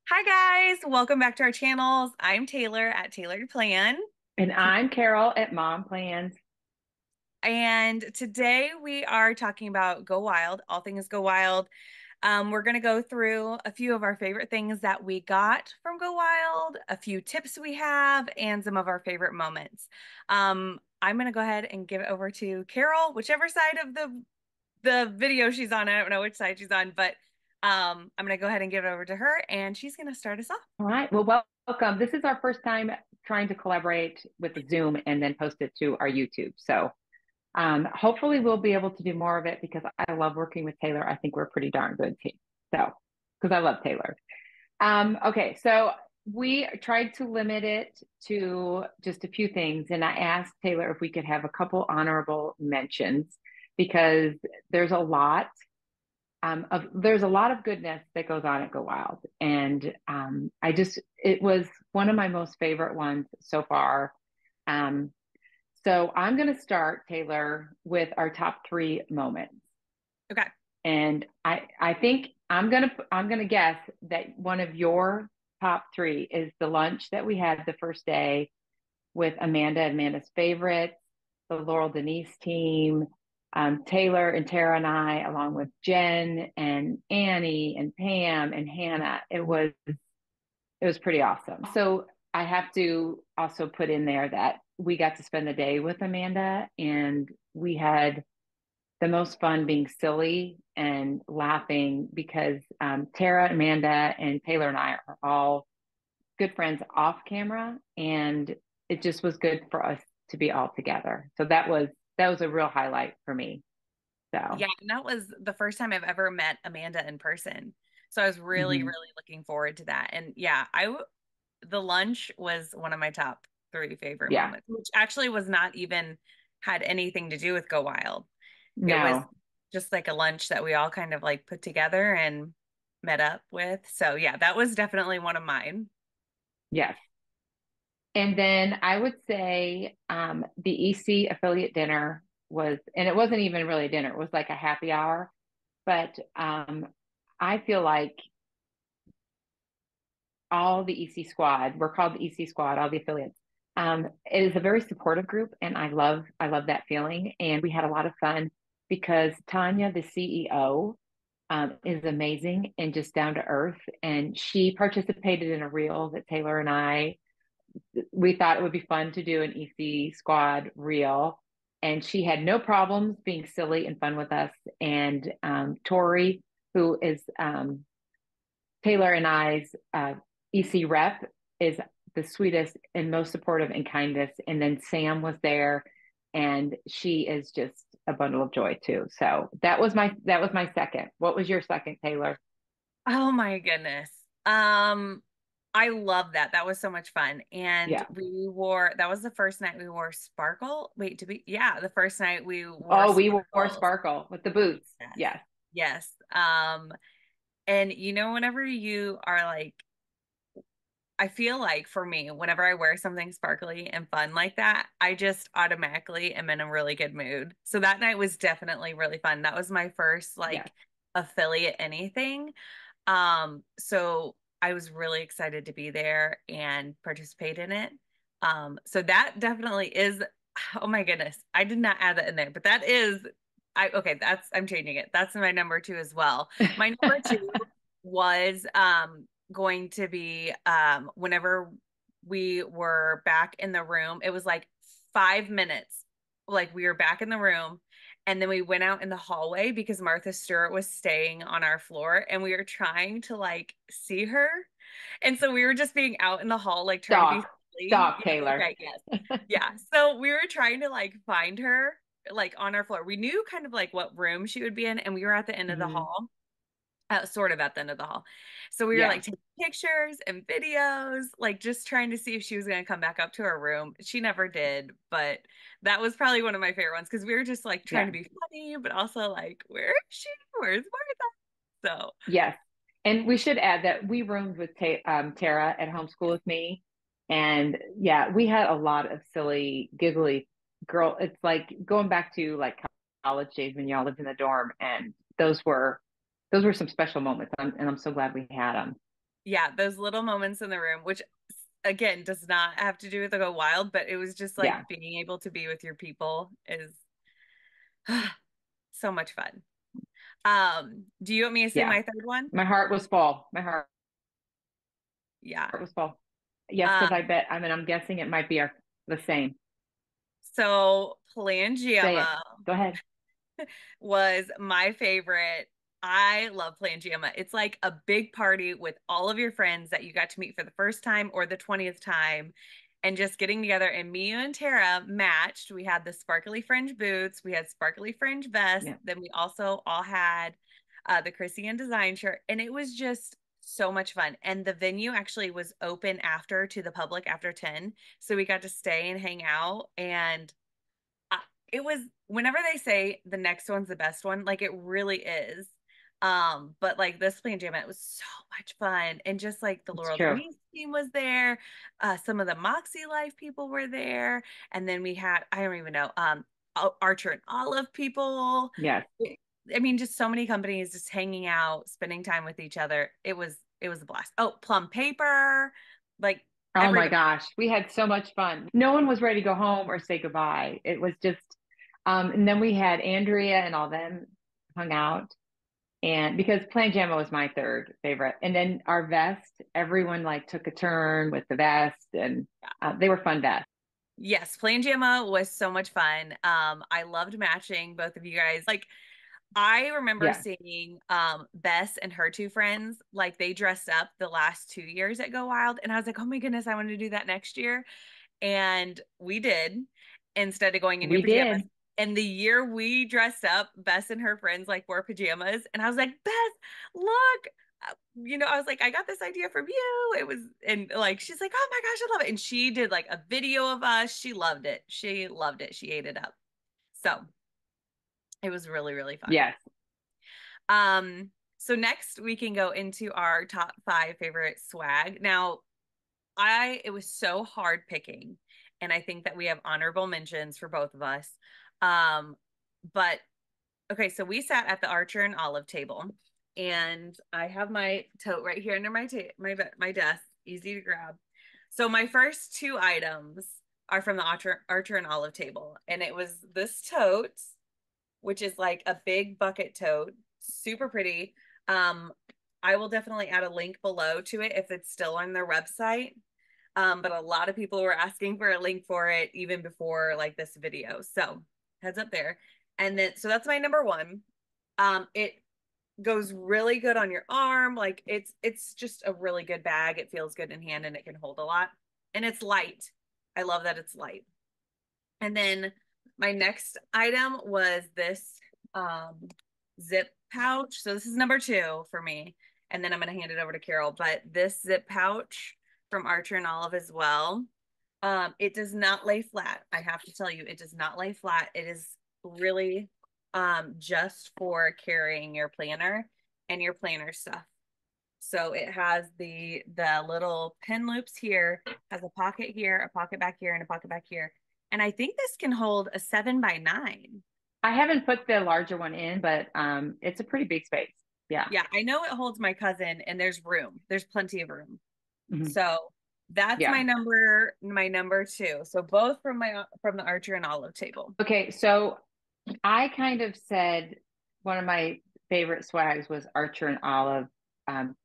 Hi guys, welcome back to our channels. I'm Taylor at Tailored Plan, And I'm Carol at Mom Plans. and today we are talking about Go Wild, all things Go Wild. We're going to go through a few of our favorite things that we got from Go Wild, a few tips we have, and some of our favorite moments. I'm going to go ahead and give it over to Carol, whichever side of the video she's on. I don't know which side she's on, but I'm going to go ahead and give it over to her, and she's going to start us off. All right. Well, welcome. This is our first time trying to collaborate with the Zoom and then post it to our YouTube. So hopefully we'll be able to do more of it because I love working with Taylor. I think we're a pretty darn good team. So, because I love Taylor. Okay. So we tried to limit it to just a few things. And I asked Taylor if we could have a couple honorable mentions because there's a lot there's a lot of goodness that goes on at Go Wild. And it was one of my most favorite ones so far. Um, so I'm going to start, Taylor, with our top three moments. Okay. And I think I'm going to guess that one of your top three is the lunch that we had the first day with Amanda's favorites, the Laurel Denise team, Taylor and Tara and I, along with Jen and Annie and Pam and Hannah. It was pretty awesome. So I have to also put in there that we got to spend the day with Amanda and we had the most fun being silly and laughing because Tara, Amanda, and Taylor and I are all good friends off camera, and it just was good for us to be all together. So that was a real highlight for me. So Yeah, and that was the first time I've ever met Amanda in person. So I was really, mhm. really looking forward to that. And yeah, the lunch was one of my top three favorite Yeah, moments, which actually was not even had anything to do with Go Wild. It was no, just like a lunch that we all kind of like put together and met up with. So yeah, that was definitely one of mine. yes. And then I would say the EC affiliate dinner was, and it wasn't even really a dinner, it was like a happy hour. But I feel like all the EC squad, we're called the EC squad, all the affiliates. It is a very supportive group, and I love that feeling. And we had a lot of fun because Tanya, the CEO, is amazing and just down to earth. And she participated in a reel that Taylor and I, we thought it would be fun to do an EC squad reel. And she had no problems being silly and fun with us. And Tori, who is Taylor and I's EC rep, is the sweetest and most supportive and kindest. And then Sam was there, and she is just a bundle of joy too. So that was my second. What was your second, Taylor? Oh my goodness. Um, I love that. That was so much fun. And Yeah. that was the first night we wore sparkle. Wait, yeah, the first night we wore Oh, we wore sparkles. sparkle with the boots. Yes. Yes. Yes. And whenever you are like, I feel like for me, whenever I wear something sparkly and fun like that, I just automatically am in a really good mood. So that night was definitely really fun. That was my first Yes. like affiliate anything. So I was really excited to be there and participate in it. So that definitely is, oh my goodness, I did not add that in there, but that is, okay, I'm changing it. That's my number two as well. My number two was, going to be, whenever we were back in the room, it was like 5 minutes, like we were back in the room. And then we went out in the hallway because Martha Stewart was staying on our floor and we were trying to like see her. And so we were just being out in the hall, like trying to be Stop. silly. Stop, Yeah, Taylor. okay, yes. Yeah. So we were trying to like find her like on our floor. We knew kind of like what room she would be in, and we were at the end of the Mhm. hall, sort of at the end of the hall. So we were Yeah. like taking pictures and videos, like just trying to see if she was going to come back up to her room. She never did, but that was probably one of my favorite ones because we were just like trying Yeah. to be funny, but also like, where is she? Where's Martha? So, Yes. And we should add that we roomed with Tara at homeschool with me. And yeah, we had a lot of silly, giggly girl. It's like going back to like college days when y'all lived in the dorm. And those were some special moments. And I'm so glad we had them. Yeah, those little moments in the room, which again does not have to do with the go wild, but it was just like Yeah. being able to be with your people is so much fun. Do you want me to say Yeah. my third one? My heart was full. My heart Yeah. was full. Yes, because I Um, bet, I mean, I'm guessing it might be the same. so Say it. Plangiama Go ahead. was my favorite. I love Plangiama. It's like a big party with all of your friends that you got to meet for the first time or the 20th time and just getting together. And me and Tara matched. We had the sparkly fringe boots, we had sparkly fringe vests, Yeah. then we also all had the Christian design shirt. And it was just so much fun. And the venue actually was open after to the public after 10. So we got to stay and hang out. And I, it was whenever they say the next one's the best one, like it really is. But like this playing jam, it was so much fun. And just like the It's Laurel true. Denise team was there, some of the Moxie Life people were there, and then we had, I don't even know, Archer and Olive people. Yes. I mean, just so many companies just hanging out, spending time with each other. It was a blast. Oh, Plum Paper, like Oh my everybody. gosh. We had so much fun. No one was ready to go home or say goodbye. It was just, and then we had Andrea and all them hung out. And because Plan Jamma was my third favorite. And then our vest, everyone like took a turn with the vest and they were fun vests. Yes, playing JAMA was so much fun. I loved matching both of you guys. Like I remember Yeah. seeing Bess and her two friends, like they dressed up the last 2 years at Go Wild, and I was like, oh my goodness, I want to do that next year. And we did instead of going in your We pajamas. did. And the year we dressed up, Bess and her friends like wore pajamas, and I was like, Bess, look. I was like, I got this idea from you. It was, and like, she's like, oh my gosh, I love it. And she did like a video of us. She loved it. She loved it. She ate it up. So it was really, really fun. Yes. So next we can go into our top five favorite swag. Now, it was so hard picking, and I think that we have honorable mentions for both of us. Um, but okay, so we sat at the Archer and Olive table, and I have my tote right here under my desk, easy to grab. So my first two items are from the Archer and Olive table, and it was this tote, which is like a big bucket tote, super pretty. Um, I will definitely add a link below to it if it's still on their website. But a lot of people were asking for a link for it even before like this video. So heads up there. And then so that's my number one. It goes really good on your arm. Like it's just a really good bag. It feels good in hand and it can hold a lot. And it's light. I love that it's light. And then my next item was this zip pouch. So this is number two for me. And then I'm going to hand it over to Carol. But this zip pouch from Archer and Olive as well. It does not lay flat. I have to tell you, it does not lay flat. It is really just for carrying your planner and your planner stuff. So it has the little pin loops here, has a pocket here, a pocket back here, and a pocket back here. And I think this can hold a 7 by 9. I haven't put the larger one in, but it's a pretty big space. Yeah. Yeah, I know it holds my cousin, and there's room. There's plenty of room. Mhm. So that's Yeah. my number two. So both from the Archer and Olive table. Okay, so I kind of said one of my favorite swags was Archer and Olive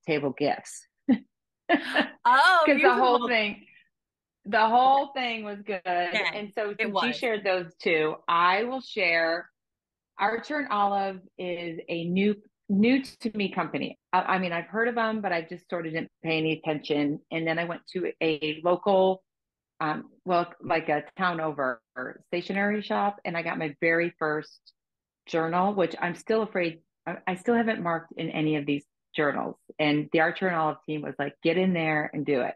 table gifts. Oh, Because beautiful. the whole thing was good. Yeah, And so it since you was. shared those two, I will share Archer and Olive is a new to me company. I mean, I've heard of them, but I just sort of didn't pay any attention. And then I went to a local, well, like a town over stationery shop, and I got my very first journal, which I'm still afraid I still haven't marked in any of these journals. And the Archer and Olive team was like, get in there and do it.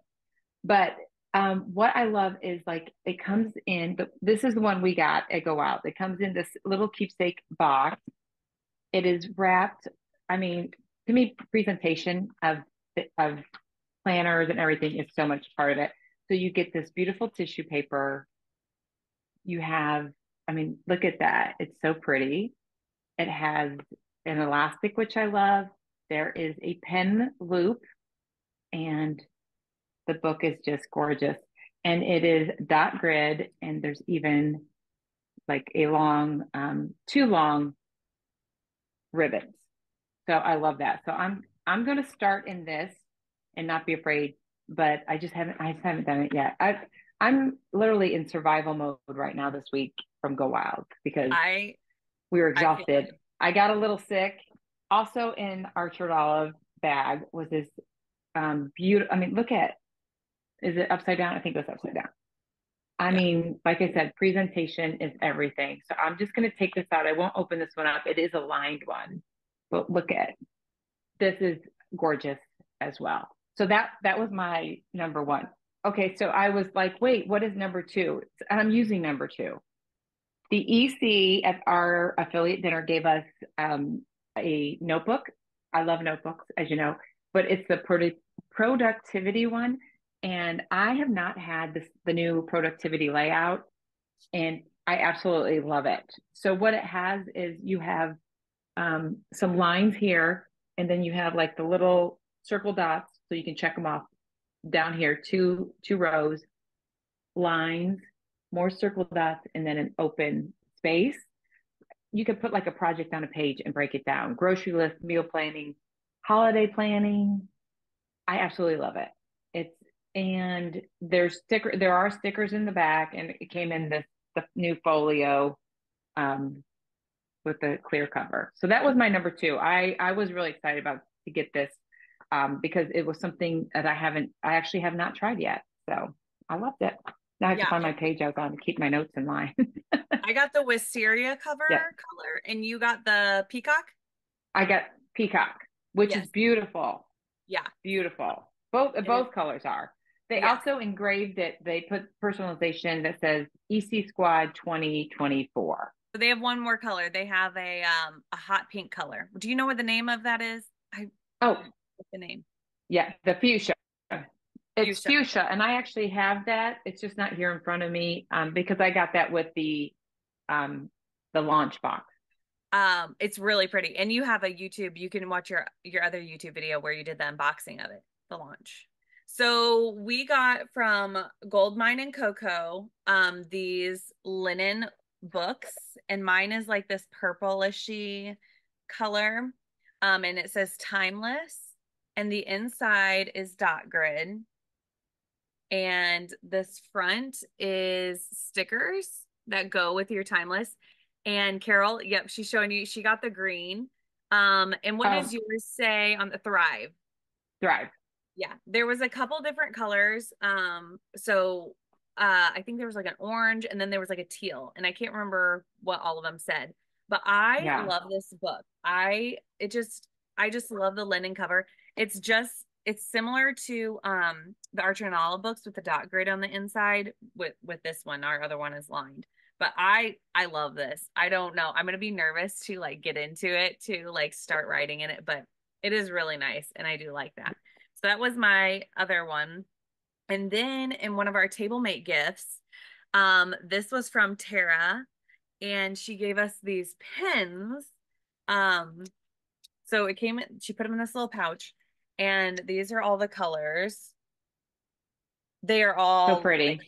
But what I love is like it comes in. This is the one we got at Go Out. It comes in this little keepsake box. It is wrapped. I mean, to me, presentation of planners and everything is so much part of it. So you get this beautiful tissue paper. You have, I mean, look at that. It's so pretty. It has an elastic, which I love. There is a pen loop, The book is just gorgeous. And it is dot grid, and there's even like a long, two long ribbons. So I love that. So I'm going to start in this and not be afraid, but I just haven't done it yet. I'm literally in survival mode right now this week from Go Wild because I we were I feel exhausted. you. I got a little sick. Also in our Church Olive bag was this beautiful. I mean, look at, is it upside down? I think it was upside down. I Yeah. mean, like I said, presentation is everything. So I'm just going to take this out. I won't open this one up. It is a lined one, but look at, this is gorgeous as well. So that was my number one. Okay, so I was like, wait, what is number two? And I'm using number two. The EC at our affiliate dinner gave us a notebook. I love notebooks, as you know, but it's the productivity one. And I have not had the new productivity layout, and I absolutely love it. So what it has is you have some lines here, and then you have like the little circle dots, so you can check them off down here, two rows, lines, more circle dots, and then an open space. You could put like a project on a page and break it down. Grocery list, meal planning, holiday planning. I absolutely love it. It's and there are stickers in the back, and it came in the new folio with the clear cover. So that was my number two. I was really excited about to get this because it was something that I actually have not tried yet. So I loved it. Now I have to Yeah. find my page I was on to keep my notes in line. I got the wisteria Yeah, cover color and you got the peacock? I got peacock, which is Yes. beautiful, Yeah. beautiful. Both It is. colors are. They Yes. also engraved it. They put personalization that says EC Squad 2024. So they have one more color. They have a hot pink color. Do you know what the name of that is? I Oh, what's the name? yeah, the fuchsia. It's Fuchsia. fuchsia, and I actually have that. It's just not here in front of me because I got that with um, the launch box. It's really pretty. And you have a YouTube, you can watch your other YouTube video where you did the unboxing of it, the launch. So we got from Goldmine and Coco these linen books, and mine is like this purplishy color. And it says timeless, and the inside is dot grid, and this front is stickers that go with your timeless. And Carol, yep, she's showing you, she got the green. And what does Oh, yours say on the Thrive? Thrive. Yeah, there was a couple different colors. So I think there was like an orange and then there was like a teal, and I can't remember what all of them said. But I Yeah. love this book. I just love the linen cover. It's similar to the Archer and Olive books with the dot grid on the inside. With this one, our other one is lined. But I love this. I don't know. I'm gonna be nervous to like get into it to like start writing in it, but it is really nice and I do like that. So that was my other one. And then in one of our Tablemate gifts, this was from Tara, and she gave us these pins. Um, so it came in, she put them in this little pouch, and these are all the colors. They are So all like pretty.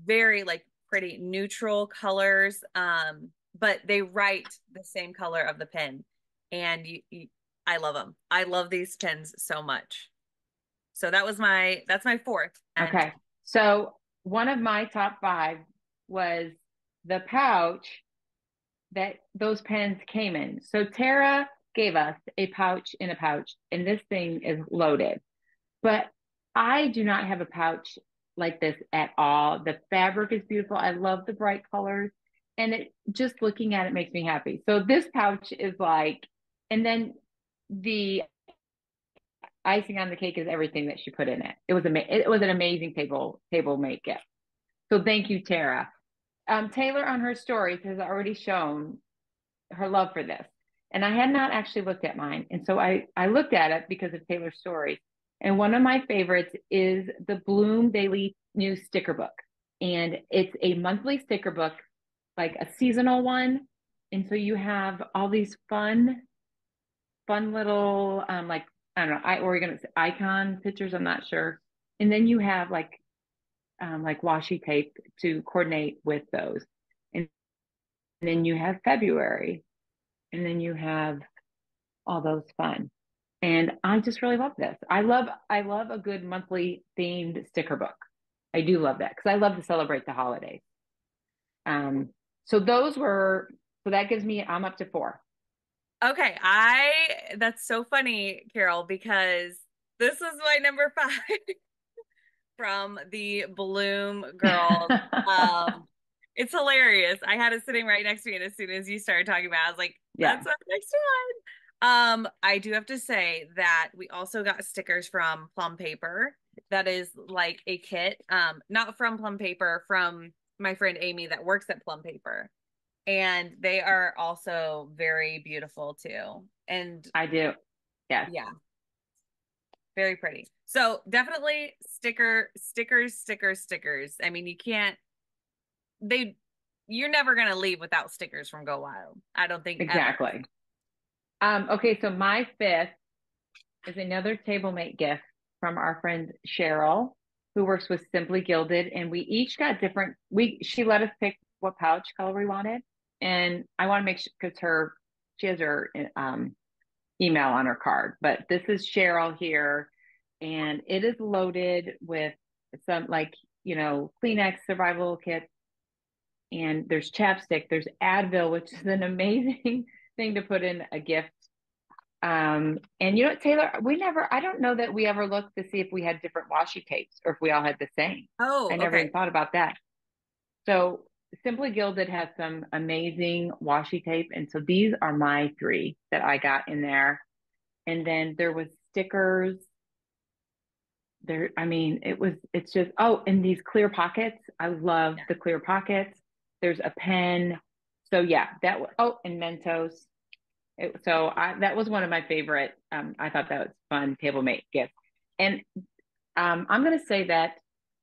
very like pretty neutral colors. But they write the same color of the pin. And I love them. I love these pins so much. So that's my fourth. And Okay. So one of my top five was the pouch that those pens came in. So Tara gave us a pouch in a pouch, and this thing is loaded. But I do not have a pouch like this at all. The fabric is beautiful. I love the bright colors, and it just looking at it makes me happy. So this pouch is like, and then the icing on the cake is everything that she put in it. It was an amazing table make gift. So thank you, Tara. Taylor on her stories has already shown her love for this. And I had not actually looked at mine. And so I looked at it because of Taylor's stories. And one of my favorites is the Bloom Daily News sticker book. And it's a monthly sticker book, like a seasonal one. And so you have all these fun little like I don't know, I or we're gonna say icon pictures, I'm not sure. and then you have like washi tape to coordinate with those. And then you have February, and then you have all those fun. And I just really love this. I love a good monthly themed sticker book. I do love that because I love to celebrate the holidays. Um, so those were so that gives me I'm up to four. Okay, I that's so funny, Carol, because this is my number five from the Bloom Girls. Um, it's hilarious. I had it sitting right next to me, and as soon as you started talking about it, I was like, Yeah, that's my next one. I do have to say that we also got stickers from Plum Paper. That is like a kit. Not from Plum Paper, from my friend Amy that works at Plum Paper. And they are also very beautiful too. And I do. Yes, yeah, very pretty. So definitely stickers. I mean, you can't they you're never gonna leave without stickers from Go Wild. I don't think ever. exactly. Okay, so my fifth is another Tablemate gift from our friend Cheryl, who works with Simply Gilded, and we each got different. We she let us pick what pouch color we wanted, and I want to make sure because her she has her email on her card, but this is Cheryl here, and it is loaded with some like Kleenex survival kit, and there's chapstick, there's Advil, which is an amazing thing to put in a gift. And you know what, Taylor, I don't know that we ever looked to see if we had different washi tapes or if we all had the same. Oh, I never okay. even thought about that. So Simply Gilded has some amazing washi tape. And so these are my three that I got in there. And then there was stickers there. I mean, it's just, oh, and these clear pockets. I love Yeah. the clear pockets. There's a pen. So yeah, oh, and Mentos. That was one of my favorite. I thought that was fun Tablemate gift. And I'm going to say that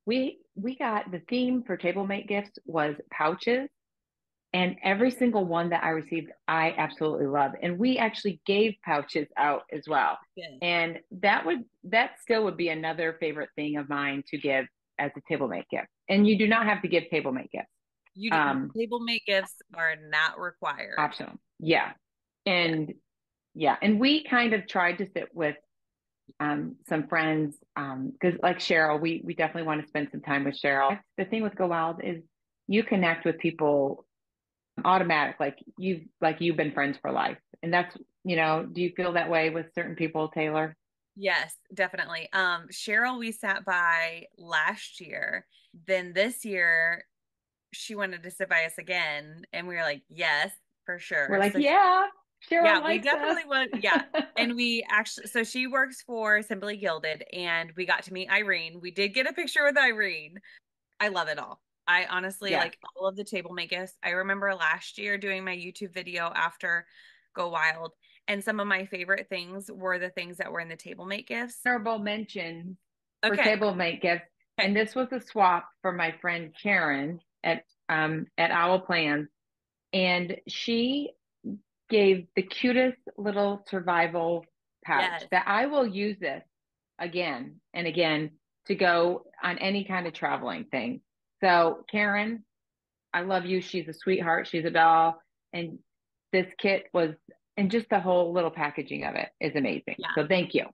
we got the theme for Tablemate gifts was pouches, and every single one that I received, I absolutely love. And we actually gave pouches out as well. Good. And that still would be another favorite thing of mine to give as a Tablemate gift. And you do not have to give Tablemate gifts. Um, Table make gifts are not required. Optional. Yeah. Yeah. And yeah, and we kind of tried to sit with some friends because like Cheryl, we definitely want to spend some time with Cheryl. The thing with Go Wild is you connect with people automatic, like you've been friends for life, and that's do you feel that way with certain people, Taylor? Yes, definitely. Cheryl, we sat by last year. Then this year, she wanted to sit by us again, and we were like, yes, for We're sure. like, yeah, Cheryl Yeah, we likes us. definitely would. Yeah. And we actually, so she works for Simply Gilded, and we got to meet Irene. We did get a picture with Irene. I love it all. I honestly Yeah, like all of the table makers. I remember last year doing my YouTube video after Go Wild, and some of my favorite things were the things that were in the table make gifts. honorable mentions for Okay. Tablemate gifts, Okay. and this was a swap for my friend Karen at Owl Plans, and she gave the cutest little survival pouch Yes. that I will use this again and again to go on any kind of traveling thing. So, Karen, I love you. She's a sweetheart. She's a doll. And this kit was, and just the whole little packaging of it is amazing. Yeah. So, thank you.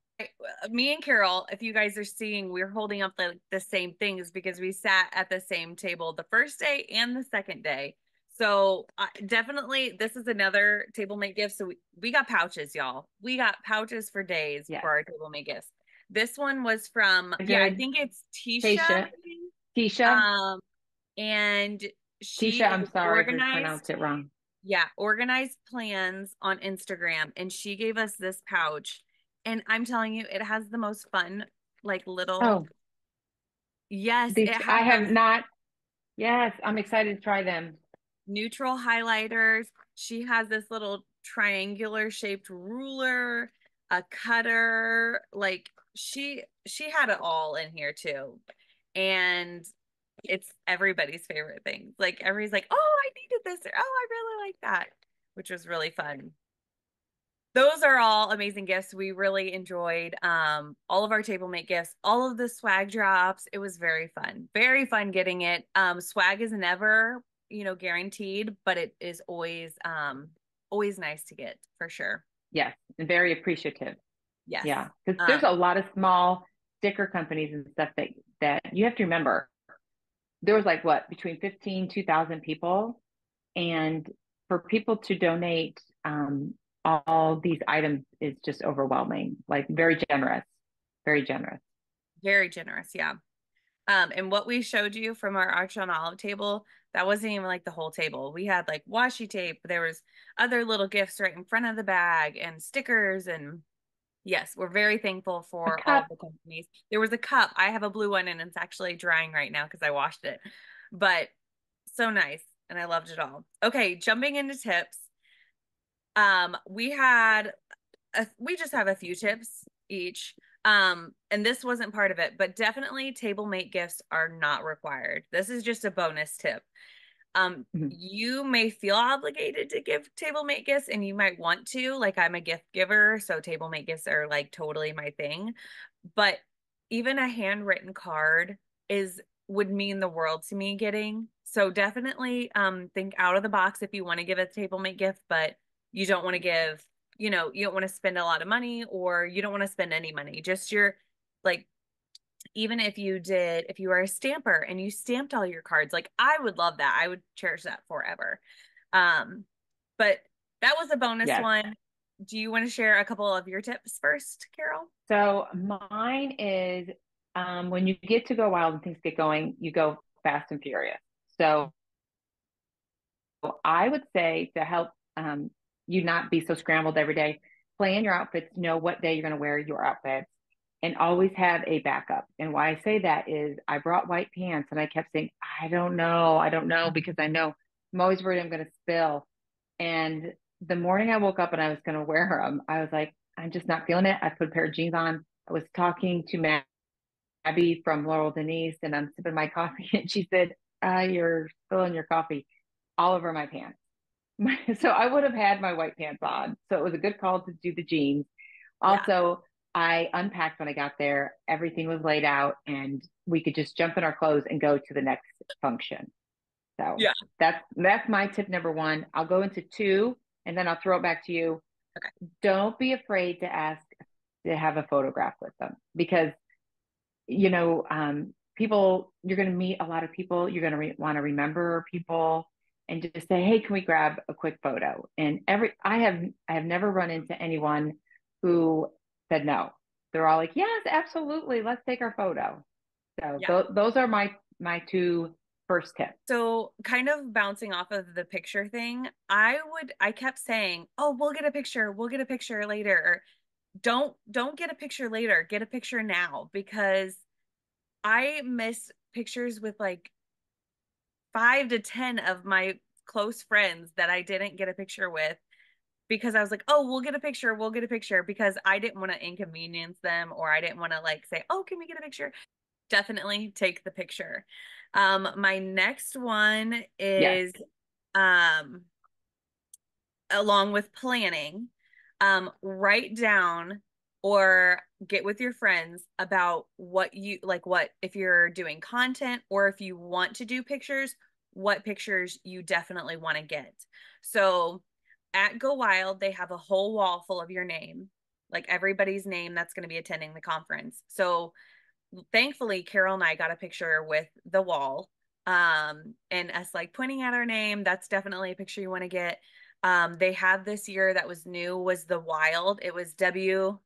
Me and Carol, if you guys are seeing, we're holding up the same things because we sat at the same table the first day and the second day. So definitely, this is another table mate gift. So we got pouches, y'all. We got pouches for days Yes. for our table mate gifts. This one was from, yeah, I Good. think it's Tysha. Tasha, Tisha, Um, and she Tisha, is I'm sorry if I pronounced organized. it wrong. Yeah, organized plans on Instagram. And she gave us this pouch. And I'm telling you, it has the most fun, like little, Oh, yes, it I has have those not. Yes, I'm excited to try them. neutral highlighters. She has this little triangular shaped ruler, a cutter. Like she had it all in here too. And it's everybody's favorite thing. Like everybody's like, "Oh, I needed this," or "Oh, I really like that," which was really fun. those are all amazing gifts. We really enjoyed all of our Tablemate gifts, all of the swag drops. It was very fun. Very fun getting it. Swag is never, guaranteed, but it is always nice to get for sure. Yes, and very appreciative. Yes. Yeah, because there's Um, a lot of small sticker companies and stuff that you have to remember. There was like what between 15 2,000 people, and for people to donate all these items is just overwhelming. Like very generous, very generous. very generous, yeah. And what we showed you from our Arch on Olive table, that wasn't even like the whole table. We had like washi tape. There was other little gifts right in front of the bag and stickers. And yes, we're very thankful A for all of cup, the companies. There was a cup. I have a blue one and it's actually drying right now because I washed it. But so nice. And I loved it all. Okay, jumping into tips. We just have a few tips each. And this wasn't part of it, but definitely table mate gifts are not required. This is just a bonus tip. mhm, You may feel obligated to give table mate gifts and you might want to. Like I'm a gift giver, so table mate gifts are like totally my thing. But even a handwritten card is would mean the world to me getting. So definitely think out of the box if you want to give a table mate gift, but you don't want to give, you don't want to spend a lot of money or you don't want to spend any money. Just your like even if you were a stamper and you stamped all your cards, like I would love that. I would cherish that forever. Um, but that was a bonus yes. one. Do you want to share a couple of your tips first, Carol? So mine is when you get to go wild and things get going, you go fast and furious. So I would say to help you not be so scrambled every day, plan your outfits, know what day you're going to wear your outfits, and always have a backup. And why I say that is I brought white pants and I kept saying, I don't know, because I know I'm always worried I'm going to spill. And the morning I woke up and I was going to wear them, I was like, I'm just not feeling it. I put a pair of jeans on. I was talking to Abby from Laurel Denise and I'm sipping my coffee and she said, you're spilling your coffee all over my pants. So I would have had my white pants on. So it was a good call to do the jeans. Yeah. Also, I unpacked when I got there. Everything was laid out and we could just jump in our clothes and go to the next function. So Yeah. that's my tip number one. I'll go into two and then I'll throw it back to you. Okay. Don't be afraid to ask to have a photograph with them because people, you're going to meet a lot of people. You're going to want to remember people and just say, hey, can we grab a quick photo? And I have never run into anyone who said no. They're all like, yes, absolutely. Let's take our photo. So Yeah. those are my two first tips. So kind of bouncing off of the picture thing, I kept saying, "Oh, we'll get a picture. We'll get a picture later." Or don't get a picture later. Get a picture now because I miss pictures with like 5 to 10 of my close friends that I didn't get a picture with because I was like, oh, we'll get a picture because I didn't want to inconvenience them or I didn't want to like say, oh, can we get a picture? Definitely take the picture. My next one Yes. is um, along with planning, write down or get with your friends about what you like, what if you're doing content or if you want to do pictures, what pictures you definitely want to get. So at Go Wild, they have a whole wall full of your name, like everybody's name that's going to be attending the conference. So thankfully, Carol and I got a picture with the wall and us like pointing at our name. That's definitely a picture you want to get. They had this year that was new was the wild. It was WLD,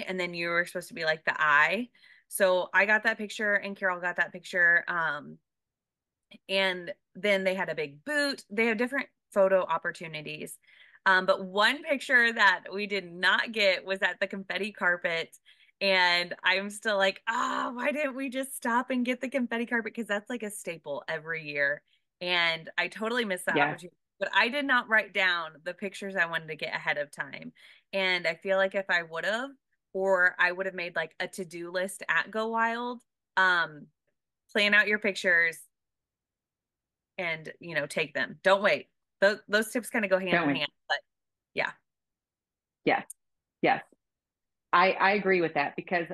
and then you were supposed to be like the I. So I got that picture and Carol got that picture. And then they had a big boot. They have different photo opportunities. But one picture that we did not get was at the confetti carpet. And I'm still like, why didn't we just stop and get the confetti carpet? Because that's like a staple every year. And I totally missed that Yes. opportunity. But I did not write down the pictures I wanted to get ahead of time. And I feel like if I would have, or I would have made like a to-do list at Go Wild, um, plan out your pictures, and take them. Don't wait. Those tips kind of go hand Don't in we? hand, but yeah. Yes. Yes. I agree with that because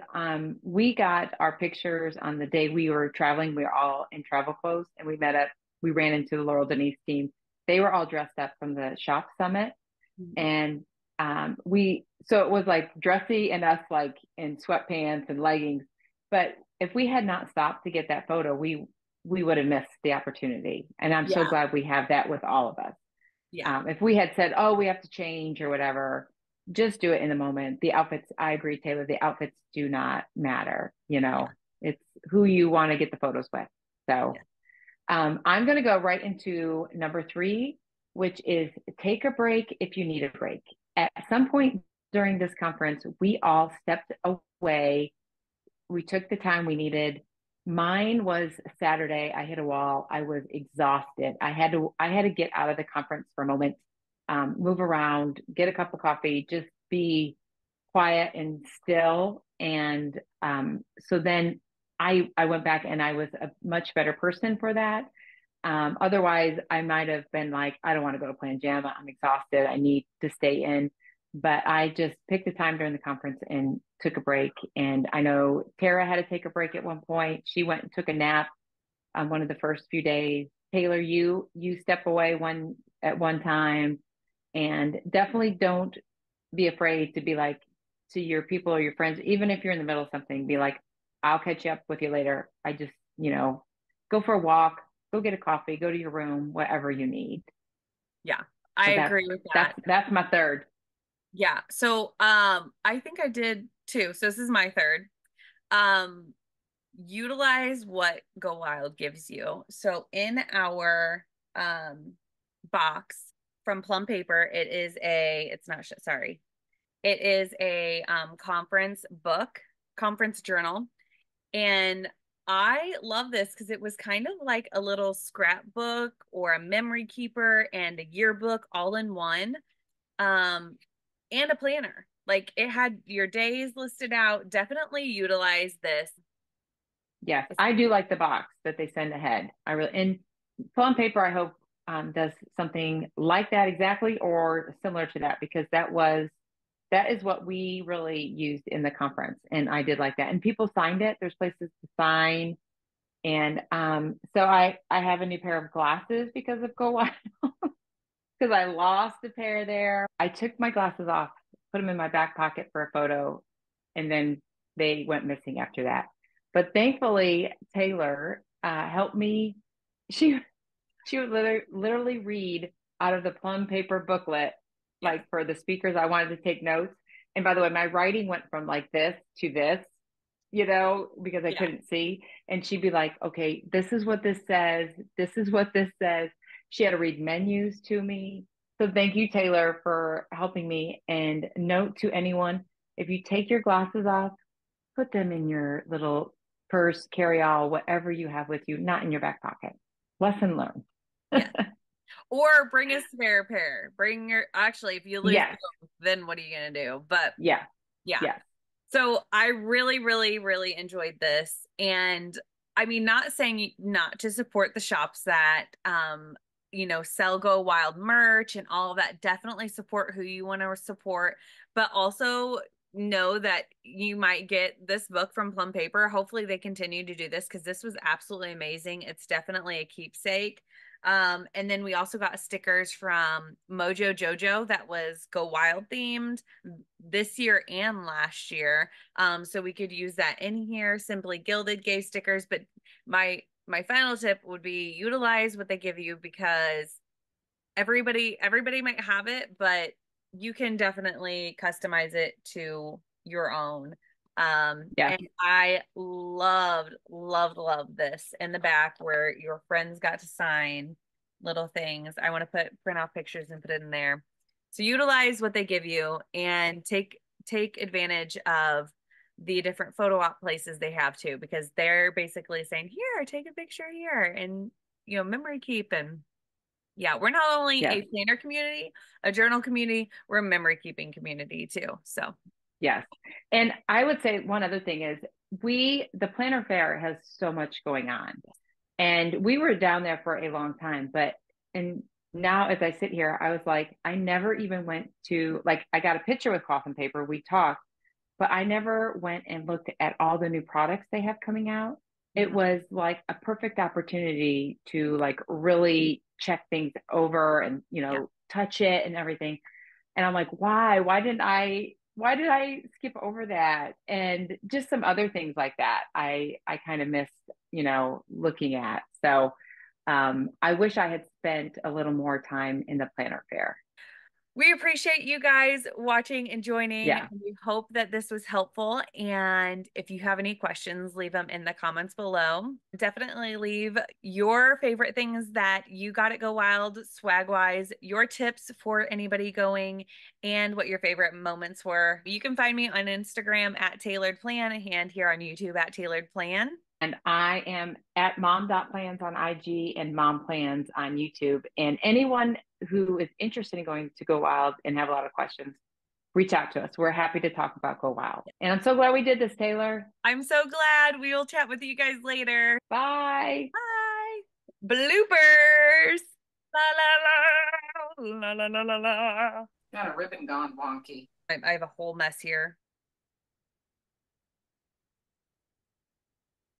we got our pictures on the day we were traveling. We were all in travel clothes and we met up. We ran into the Laurel Denise team. They were all dressed up from the shop summit. Mhm. And so it was like dressy and us like in sweatpants and leggings. But if we had not stopped to get that photo, we would have missed the opportunity. And I'm so Yeah. glad we have that with all of us. Yeah. If we had said, oh, we have to change or whatever, just do it in the moment. The outfits, I agree, Taylor, the outfits do not matter. Yeah. It's who you want to get the photos with. Yeah. So I'm going to go right into number three, which is take a break if you need a break. At some point during this conference, we all stepped away. We took the time we needed. Mine was Saturday. I hit a wall. I was exhausted. I had to get out of the conference for a moment, move around, get a cup of coffee, just be quiet and still. And so then I went back and I was a much better person for that. Otherwise, I might have been like, I don't want to go to Plan Jam. I'm exhausted. I need to stay in. But I just picked the time during the conference and took a break. And I know Tara had to take a break at one point. She went and took a nap on one of the first few days. Taylor, you step away one at one time, and definitely don't be afraid to be like to your people or your friends, even if you're in the middle of something, be like, I'll catch up with you later. I just, go for a walk, go get a coffee, go to your room, whatever you need. Yeah. I So that's agree with that's that. that's my third. Yeah. So I think I did too. So this is my third. Um Utilize what Go Wild gives you. So in our um box from Plum Paper, it's not sorry. It is a conference book, conference journal. And I love this because it was kind of like a little scrapbook or a memory keeper and a yearbook all in one. Um, and a planner. Like it had your days listed out. Definitely utilize this. Yes, I do like the box that they send ahead. I really and Plum Paper, I hope does something like that exactly or similar to that because that is what we really used in the conference, and I did like that. And people signed it. There's places to sign, and so I have a new pair of glasses because of Go Wild because I lost a pair there. I took my glasses off, put them in my back pocket for a photo, and then they went missing after that. But thankfully, Taylor helped me. She she would literally read out of the Plum Paper booklet, Yeah. like for the speakers. I wanted to take notes. And by the way, my writing went from like this to this, because I Yeah. couldn't see. And she'd be like, okay, this is what this says. This is what this says. She had to read menus to me. So thank you, Taylor, for helping me. And note to anyone, if you take your glasses off, put them in your little purse, carry all, whatever you have with you, not in your back pocket. Lesson learned. Yeah. Or bring a spare pair. Actually, if you lose Yes. both, then what are you gonna do? But Yeah. yeah. Yes. So I really, really, really enjoyed this. And I mean, not saying not to support the shops that sell Go Wild merch and all of that. Definitely support who you want to support, but also know that you might get this book from Plum Paper. Hopefully they continue to do this because this was absolutely amazing. It's definitely a keepsake. And then we also got stickers from Mojo Jojo that was Go Wild themed this year and last year. So we could use that in here. Simply Gilded gave stickers, but my final tip would be utilize what they give you because everybody might have it, but you can definitely customize it to your own. Yes. And I loved this in the back where your friends got to sign little things. I want to print off pictures and put it in there. So utilize what they give you and take advantage of the different photo op places they have too, because they're basically saying, here, take a picture here and memory keep and yeah, we're not only Yes. a planner community, a journal community, we're a memory keeping community too. So, Yes. And I would say one other thing is the planner fair has so much going on. And we were down there for a long time, but and now as I sit here, I was like, I never even went to, like, I got a picture with cloth and paper. We talked, but I never went and looked at all the new products they have coming out. It Mhm. was like a perfect opportunity to like really check things over and, Yeah. touch it and everything. And I'm like, why? Why did I skip over that? And just some other things like that. I kind of missed, looking at. So I wish I had spent a little more time in the planner fair. We appreciate you guys watching and joining. Yeah. We hope that this was helpful. And if you have any questions, leave them in the comments below. Definitely leave your favorite things that you got at Go Wild swag wise, your tips for anybody going, and what your favorite moments were. You can find me on Instagram at Tailored Plan and here on YouTube at Tailored Plan. And I am at mom.plans on IG and mom plans on YouTube. And anyone who is interested in going to Go Wild and have a lot of questions, reach out to us. We're happy to talk about Go Wild. And I'm so glad we did this, Taylor. I'm so glad. We will chat with you guys later. Bye. Bye. Bloopers. La la la la la la la la. Got a ribbon gone wonky. I have a whole mess here.